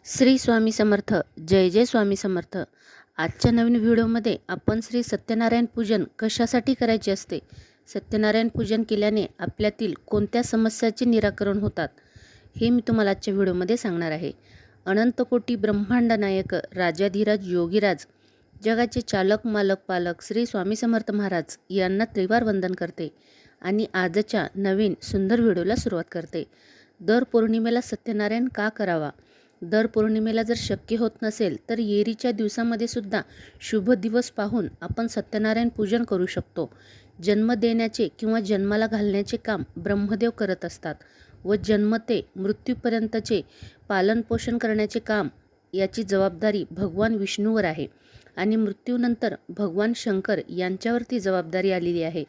श्री स्वामी समर्थ. जय जय स्वामी समर्थ. आजच्या नवीन व्हिडिओमध्ये आपण श्री सत्यनारायण पूजन कशासाठी करायचे असते, सत्यनारायण पूजन केल्याने आपल्यातील कोणत्या समस्याचे निराकरण होतात, हे मी तुम्हाला आजच्या व्हिडिओमध्ये सांगणार आहे. अनंत कोटी ब्रह्मांड नायक राजाधिराज योगीराज जगाचे चालक मालक पालक श्री स्वामी समर्थ महाराज यांना त्रिवार वंदन करते आणि आजच्या नवीन सुंदर व्हिडिओला सुरुवात करते. दर पौर्णिमेला सत्यनारायण का करावा? दर पौर्णिमेला जर शक्य होत नसेल तर येरीच्या दिवसामध्ये सुद्धा शुभ दिवस पाहून आपण सत्यनारायण पूजन करू शकतो. जन्म देण्याचे किंवा जन्माला घालण्याचे काम ब्रह्मदेव करत असतात व जन्म ते मृत्यूपर्यंतचे पालनपोषण करण्याचे काम याची जबाबदारी भगवान विष्णूवर आहे आणि मृत्यूनंतर भगवान शंकर यांच्यावरती जबाबदारी आलेली आहे.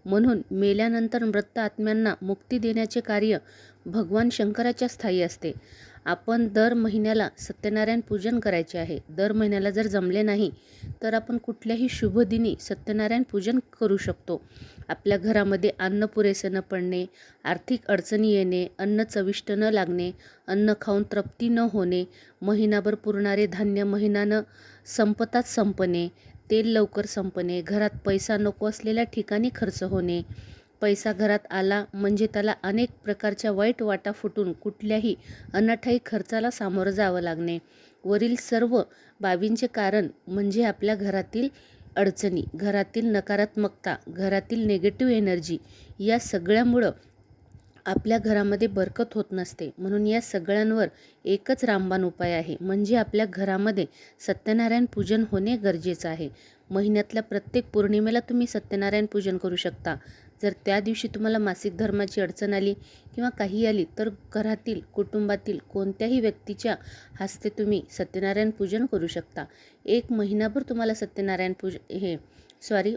म्हणून मेल्यानंतर मृत आत्म्यांना मुक्ती देण्याचे कार्य भगवान शंकराच्या स्थायी असते. आपण दर महिन्याला सत्यनारायण पूजन करायचे आहे. दर महिन्याला जर जमले नाही तर आपण कुठल्याही शुभ दिनी सत्यनारायण पूजन करू शकतो. आपल्या घरामध्ये अन्न पुरेसे न पडणे, आर्थिक अडचणी येणे, अन्न चविष्ट न लागणे, अन्न खाऊन तृप्ती न होणे, महिनाभर पुरणारे धान्य महिन्यानं संपताच संपणे, तेल लवकर संपणे, घरात पैसा नको असलेल्या ठिकाणी खर्च होणे, पैसा घरात आला म्हणजे त्याला अनेक प्रकारच्या वाईट वाटा फुटून कुठल्याही अनाठायी खर्चाला सामोरं जावं लागणे, वरील सर्व बाबींचे कारण म्हणजे आपल्या घरातील अडचणी, घरातील नकारात्मकता, घरातील निगेटिव्ह एनर्जी या सगळ्यामुळं आपल्या घरामध्ये बरकत होत नसते. म्हणून या सगळ्यांवर एकच रामबाण उपाय आहे, म्हणजे आपल्या घरामध्ये सत्यनारायण पूजन होणे गरजेचं आहे. महिन्यातल्या प्रत्येक पौर्णिमेला तुम्ही सत्यनारायण पूजन करू शकता. जर त्या दिवशी तुम्हाला मासिक धर्माची अडचण आली किंवा काही आली तर घरातील कुटुंबातील कोणत्याही व्यक्तीच्या हस्ते तुम्ही सत्यनारायण पूजन करू शकता. एक महिनाभर तुम्हाला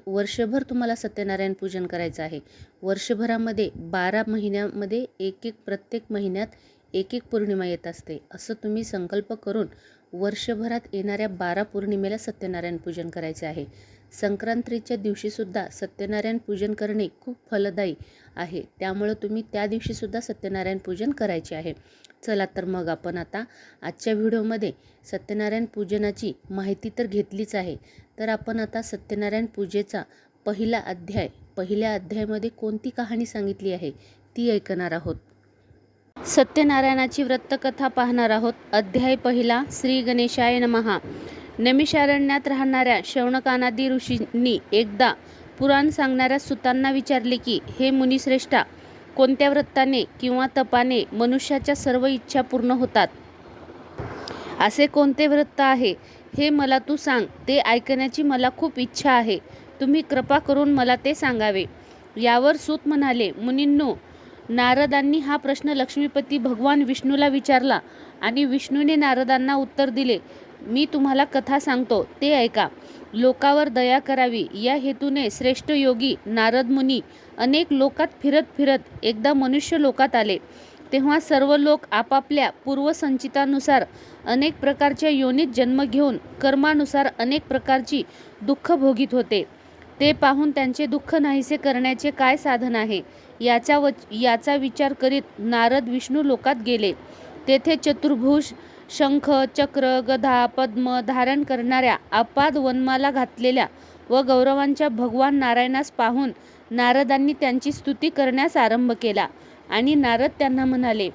वर्षभर तुम्हाला सत्यनारायण पूजन करायचं आहे. वर्षभरामध्ये 12 महिन्यामध्ये प्रत्येक महिन्यात एक पौर्णिमा येत असते. असं तुम्ही संकल्प करून वर्षभरात येणाऱ्या 12 पौर्णिमेला सत्यनारायण पूजन करायचे आहे. संक्रांतीच्या दिवशीसुद्धा सत्यनारायण पूजन करणे खूप फलदायी आहे. त्यामुळं तुम्ही त्या दिवशीसुद्धा सत्यनारायण पूजन करायचे आहे. चला तर मग आपण आता आजच्या व्हिडिओमध्ये सत्यनारायण पूजनाची माहिती तर घेतलीच आहे, तर आपण आता सत्यनारायण पूजेचा पहिल्या अध्यायामध्ये कोणती कहाणी सांगितली आहे ती ऐकणार आहोत. सत्यनारायणाची व्रतकथा पाहणार आहोत. अध्याय पहिला. श्री गणेशाय नमः. नैमिषारण्यात राहणाऱ्या शौनकानादी ऋषींनी एकदा पुराण सांगणाऱ्या सुतांना विचारले की, हे मुनिश्रेष्ठा, कोणत्या व्रताने किंवा तपाने मनुष्याच्या सर्व इच्छा पूर्ण होतात? असे कोणते व्रत आहे हे मला तू सांग. ते ऐकण्याची मला खूप इच्छा आहे. तुम्ही कृपा करून मला ते सांगावे. यावर सूत म्हणाले, मुनींनो, नारदांनी हा प्रश्न लक्ष्मीपती भगवान विष्णूला विचारला आणि विष्णूने नारदांना उत्तर दिले. मी तुम्हाला कथा सांगतो, ते ऐका. लोकावर दया करावी या हेतूने श्रेष्ठ योगी नारद मुनी अनेक लोकात फिरत फिरत एकदा मनुष्य लोकात आले. तेव्हा सर्व लोक आपापल्या पूर्वसंचितानुसार अनेक प्रकारच्या योनीत जन्म घेऊन कर्मानुसार अनेक प्रकारची दुःख भोगीत होते. ते पाहून त्यांचे दुःख नाहीसे करण्याचे काय साधन आहे याचा विचार करीत नारद विष्णू लोकात गेले. तेथे चतुर्भुज, शंख, चक्र, गदा, पद्म धारण करणाऱ्या, अपाद वनमाला घातलेल्या व गौरवांच्या भगवान नारायणास पाहून नारदांनी त्यांची स्तुती करण्यास आरंभ केला. आणि नारद त्यांना म्हणाले,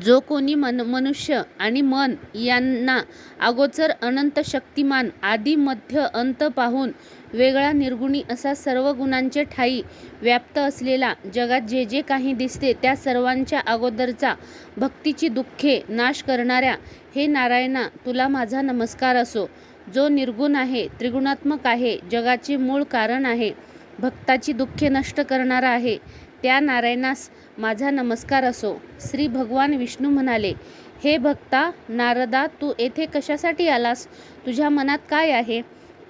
जो कोणी मनुष्य आणि मन यांना अगोचर अनंत शक्तिमान आदी मध्य अंत पाहून वेगळा निर्गुणी असा सर्व गुणांचे ठायी व्याप्त असलेला, जगात जे जे काही दिसते त्या सर्वांच्या अगोदरचा, भक्तीची दुःखे नाश करणाऱ्या, हे नारायणा, तुला माझा नमस्कार असो. जो निर्गुण आहे, त्रिगुणात्मक आहे, जगाचे मूळ कारण आहे, भक्ताची दुःखे नष्ट करणारा आहे, त्या नारायणास माझा नमस्कार असो. श्री भगवान विष्णू म्हणाले, हे भक्ता नारदा, तू येथे कशासाठी आलास? तुझ्या मनात काय आहे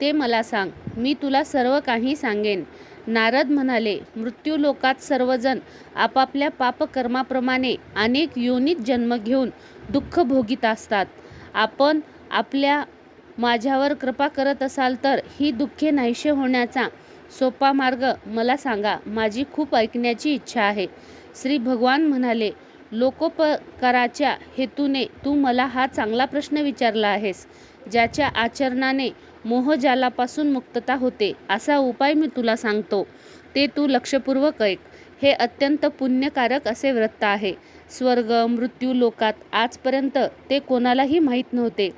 ते मला सांग. मी तुला सर्व काही सांगेन. नारद म्हणाले, मृत्यू लोकात सर्वजण आपापल्या पापकर्माप्रमाणे अनेक योनीत जन्म घेऊन दुःख भोगीत असतात. आपण माझ्यावर कृपा करत असाल तर ही दुःखे नाहीसे होण्याचा सोपा मार्ग मला सांगा. माझी खूप ऐकण्याची इच्छा आहे. श्री भगवान म्हणाले, लोकोपकाराच्या हेतूने तू मला हा चांगला प्रश्न विचारला आहेस. ज्याच्या आचरणाने मोहजालापासून मुक्तता होते असा उपाय मी तुला सांगतो, ते तू लक्षपूर्वक ऐक. हे अत्यंत पुण्यकारक असे व्रत आहे. स्वर्ग मृत्यू लोकात आजपर्यंत ते कोणालाही माहीत नव्हते.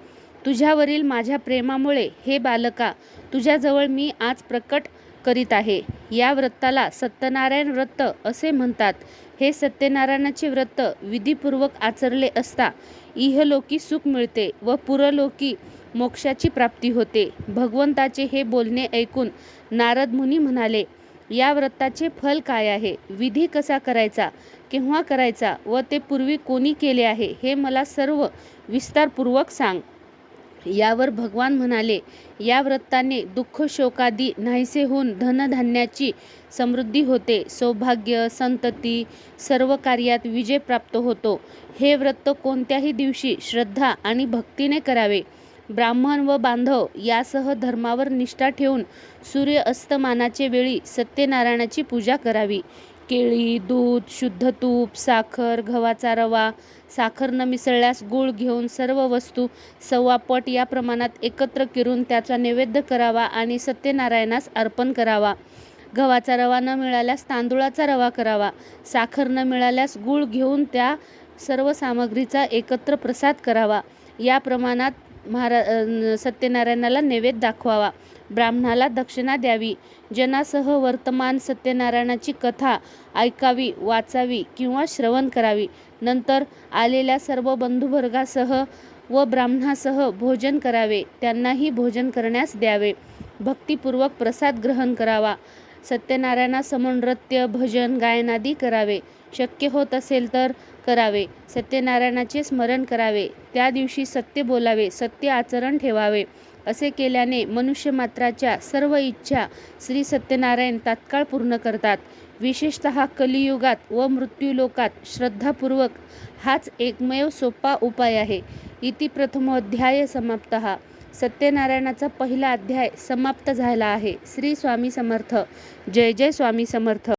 तुझ्यावरील माझ्या प्रेमामुळे हे बालका तुझ्याजवळ मी आज प्रकट करीत आहे. या व्रताला सत्यनारायण व्रत असे म्हणतात. हे सत्यनारायणाचे व्रत विधीपूर्वक आचरले असता इहलोकी सुख मिळते व पुरलोकी मोक्षाची प्राप्ती होते. भगवंताचे हे बोलणे ऐकून नारद मुनी म्हणाले, या व्रताचे फल काय आहे, विधी कसा करायचा, केव्हा करायचा व ते पूर्वी कोणी केले आहे, हे मला सर्व विस्तारपूर्वक सांग. यावर भगवान म्हणाले, या व्रताने दुःख शोकादी नाहीसे होऊन धनधान्याची समृद्धी होते. सौभाग्य संतती सर्व कार्यात विजय प्राप्त होतो. हे व्रत कोणत्याही दिवशी श्रद्धा आणि भक्तीने करावे. ब्राह्मण व बांधव यासह धर्मावर निष्ठा ठेवून सूर्य अस्तमानाचे वेळी सत्यनारायणाची पूजा करावी. केळी दूध शुद्ध तूप साखर गव्हाचा रवा साखर न मिसळल्यास गूळ घेऊन सर्व वस्तू 1.25 पट या प्रमाणात एकत्र करून त्याचा नैवेद्य करावा आणि सत्यनारायणास अर्पण करावा. गव्हाचा रवा न मिळाल्यास तांदूळाचा रवा करावा. साखर न मिळाल्यास गूळ घेऊन त्या सर्व सामग्रीचा एकत्र प्रसाद करावा. या प्रमाणात सत्यनारायणाला नैवेद्य दाखवावा. ब्राह्मणाला दक्षिणा द्यावी. जनासह वर्तमान सत्यनारायणाची कथा ऐकावी वाचावी किंवा श्रवण करावी. नंतर आलेल्या सर्व बंधुवर्गासह व ब्राह्मणासह भोजन करावे. त्यांनाही भोजन करण्यास द्यावे. भक्तिपूर्वक प्रसाद ग्रहण करावा. सत्यनारायणासमोर नृत्य भजन गायनादी करावे. शक्य होत असेल तर करावे. सत्यनारायणाचे स्मरण करावे. त्या दिवशी सत्य बोलावे. सत्य आचरण ठेवावे. असे केल्याने मनुष्यमात्राच्या सर्व इच्छा श्री सत्यनारायण तात्काळ पूर्ण करतात. विशेषतः कलियुगात व मृत्यूलोकात श्रद्धापूर्वक हाच एकमेव सोपा उपाय आहे. इति प्रथमोध्याय समाप्तः. सत्यनारायणाचा पहिला अध्याय समाप्त झाला आहे. श्री स्वामी समर्थ. जय जय स्वामी समर्थ.